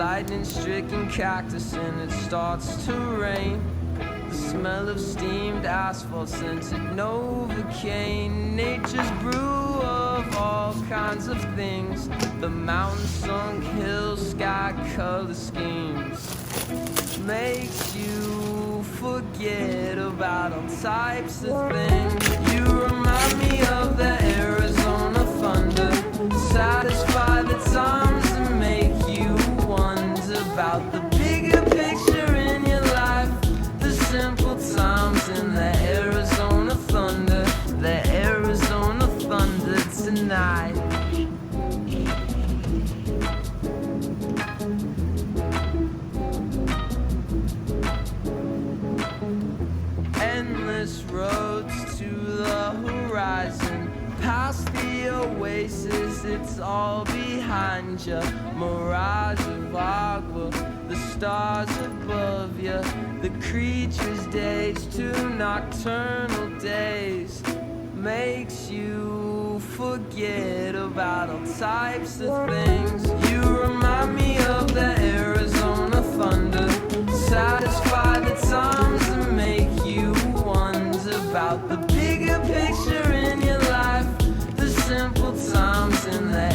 lightning-stricken cactus and it starts to rain. The smell of steamed asphalt scented Novocaine. Nature's brew of all kinds of things. The mountain sunk hills, sky color schemes. Makes you forget about all types of things. You remind me of the Arizona thunder. Satisfy the times and make you wonder about the bigger picture in your life. The simple times in the Arizona thunder. The Arizona thunder tonight. Endless roads to the horizon, past the oasis, it's all behind you. Mirage of agua, the stars above you, the creatures days to nocturnal days. Makes you forget about all types of things. You remind me of the Arizona thunder. Satisfy the times and make you wonder about the bigger picture in your life. The simple times in the